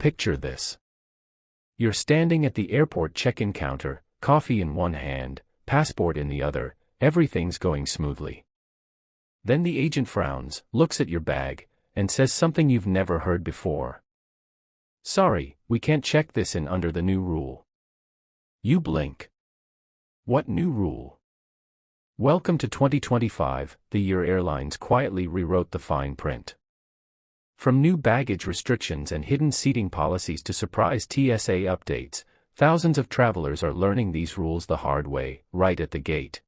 Picture this. You're standing at the airport check-in counter, coffee in one hand, passport in the other, everything's going smoothly. Then the agent frowns, looks at your bag, and says something you've never heard before. "Sorry, we can't check this in under the new rule." You blink. What new rule? Welcome to 2025, the year airlines quietly rewrote the fine print. From new baggage restrictions and hidden seating policies to surprise TSA updates, thousands of travelers are learning these rules the hard way, right at the gate.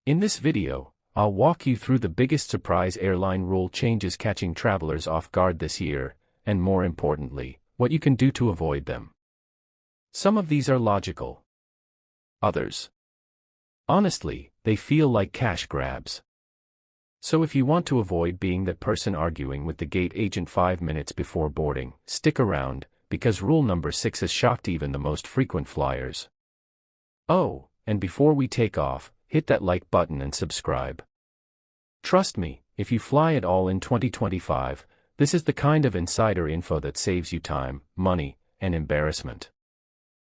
In this video, I'll walk you through the biggest surprise airline rule changes catching travelers off guard this year, and more importantly, what you can do to avoid them. Some of these are logical. Others, honestly, they feel like cash grabs. So if you want to avoid being that person arguing with the gate agent 5 minutes before boarding, stick around, because rule number 6 has shocked even the most frequent flyers. Oh, and before we take off, hit that like button and subscribe. Trust me, if you fly at all in 2025, this is the kind of insider info that saves you time, money, and embarrassment.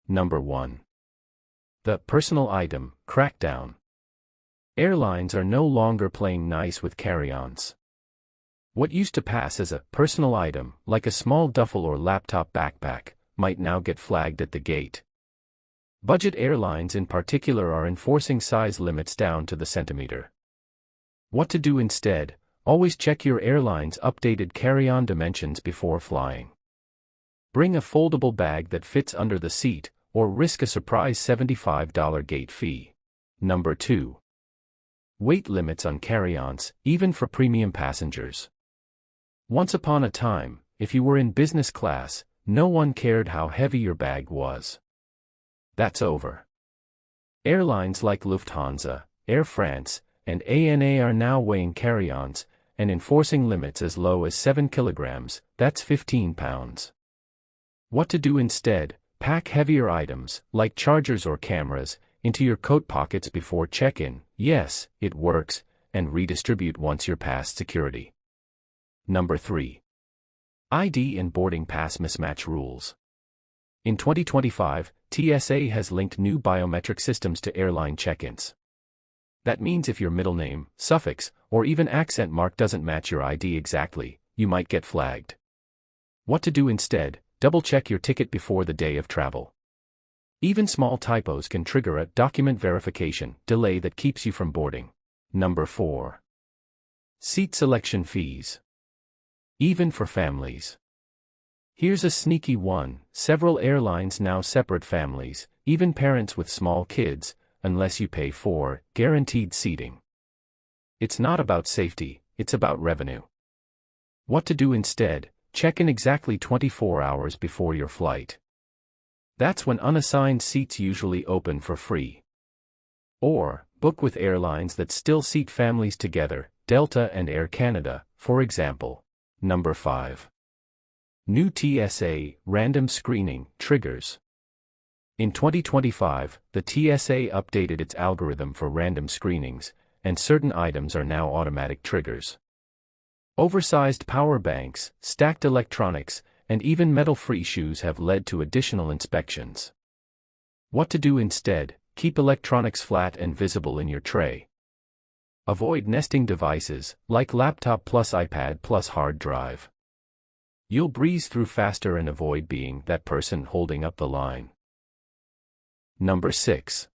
Number 1. The personal item crackdown. Airlines are no longer playing nice with carry-ons. What used to pass as a personal item, like a small duffel or laptop backpack, might now get flagged at the gate. Budget airlines in particular are enforcing size limits down to the centimeter. What to do instead? Always check your airline's updated carry-on dimensions before flying. Bring a foldable bag that fits under the seat, or risk a surprise $75 gate fee. Number 2. Weight limits on carry-ons, even for premium passengers. Once upon a time, if you were in business class, no one cared how heavy your bag was. That's over. Airlines like Lufthansa, Air France, and ANA are now weighing carry-ons, and enforcing limits as low as 7 kilograms, that's 15 pounds. What to do instead? Pack heavier items, like chargers or cameras, into your coat pockets before check-in, yes, it works, and redistribute once you're past security. Number 3. ID and boarding pass mismatch rules. In 2025, TSA has linked new biometric systems to airline check-ins. That means if your middle name, suffix, or even accent mark doesn't match your ID exactly, you might get flagged. What to do instead? Double-check your ticket before the day of travel. Even small typos can trigger a document verification delay that keeps you from boarding. Number 4. Seat selection fees. Even for families. Here's a sneaky one: several airlines now separate families, even parents with small kids, unless you pay for guaranteed seating. It's not about safety, it's about revenue. What to do instead? Check in exactly 24 hours before your flight. That's when unassigned seats usually open for free. Or, book with airlines that still seat families together, Delta and Air Canada, for example. Number 5. New TSA random screening triggers. In 2025, the TSA updated its algorithm for random screenings, and certain items are now automatic triggers. Oversized power banks, stacked electronics, and even metal-free shoes have led to additional inspections. What to do instead? Keep electronics flat and visible in your tray. Avoid nesting devices, like laptop plus iPad plus hard drive. You'll breeze through faster and avoid being that person holding up the line. Number 6.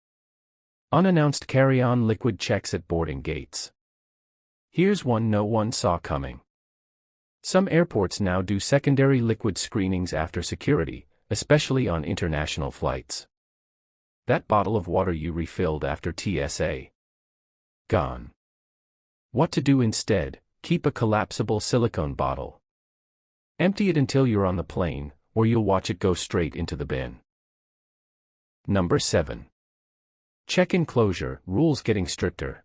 Unannounced carry-on liquid checks at boarding gates. Here's one no one saw coming. Some airports now do secondary liquid screenings after security, especially on international flights. That bottle of water you refilled after TSA. Gone. What to do instead? Keep a collapsible silicone bottle. Empty it until you're on the plane, or you'll watch it go straight into the bin. Number 7. Check-in closure rules getting stricter.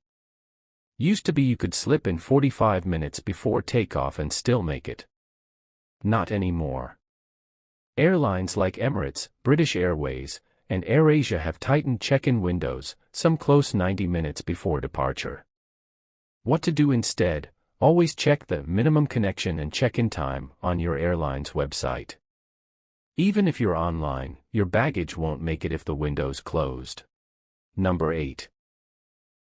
Used to be you could slip in 45 minutes before takeoff and still make it. Not anymore. Airlines like Emirates, British Airways, and AirAsia have tightened check-in windows, some close 90 minutes before departure. What to do instead? Always check the minimum connection and check-in time on your airline's website. Even if you're online, your baggage won't make it if the window's closed. Number 8.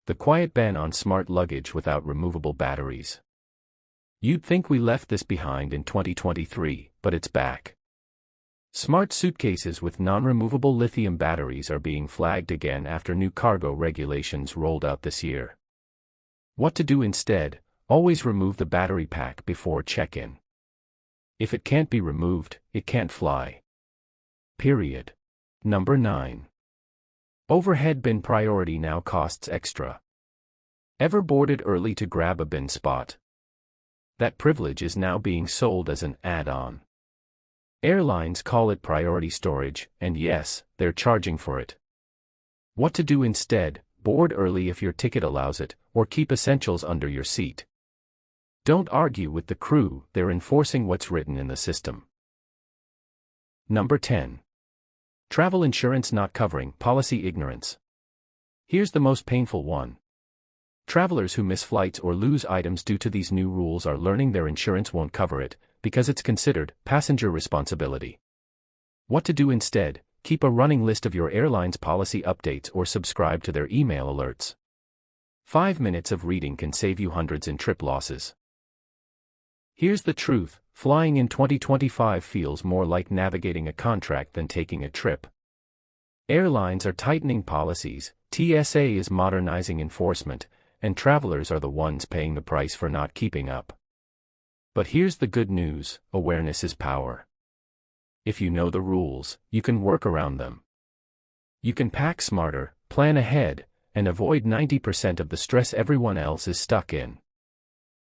The quiet ban on smart luggage without removable batteries. You'd think we left this behind in 2023, but it's back. Smart suitcases with non-removable lithium batteries are being flagged again after new cargo regulations rolled out this year. What to do instead? Always remove the battery pack before check-in. If it can't be removed, it can't fly. Period. Number 9. Overhead bin priority now costs extra. Ever boarded early to grab a bin spot? That privilege is now being sold as an add-on. Airlines call it priority storage, and yes, they're charging for it. What to do instead? Board early if your ticket allows it, or keep essentials under your seat. Don't argue with the crew, they're enforcing what's written in the system. Number 10. Travel insurance not covering policy ignorance. Here's the most painful one. Travelers who miss flights or lose items due to these new rules are learning their insurance won't cover it, because it's considered passenger responsibility. What to do instead? Keep a running list of your airline's policy updates or subscribe to their email alerts. 5 minutes of reading can save you hundreds in trip losses. Here's the truth, flying in 2025 feels more like navigating a contract than taking a trip. Airlines are tightening policies, TSA is modernizing enforcement, and travelers are the ones paying the price for not keeping up. But here's the good news, awareness is power. If you know the rules, you can work around them. You can pack smarter, plan ahead, and avoid 90% of the stress everyone else is stuck in.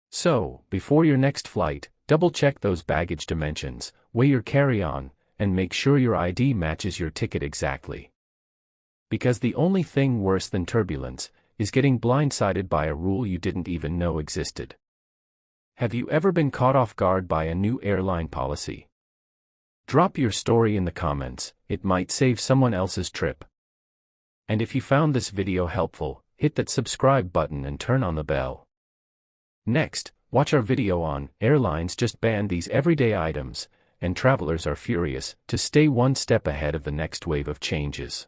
So, before your next flight, double-check those baggage dimensions, weigh your carry-on, and make sure your ID matches your ticket exactly. Because the only thing worse than turbulence is getting blindsided by a rule you didn't even know existed. Have you ever been caught off guard by a new airline policy? Drop your story in the comments, it might save someone else's trip. And if you found this video helpful, hit that subscribe button and turn on the bell. Next, watch our video on Airlines just banned these everyday items, and travelers are furious to stay one step ahead of the next wave of changes.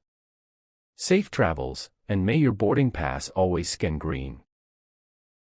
Safe travels, and may your boarding pass always scan green.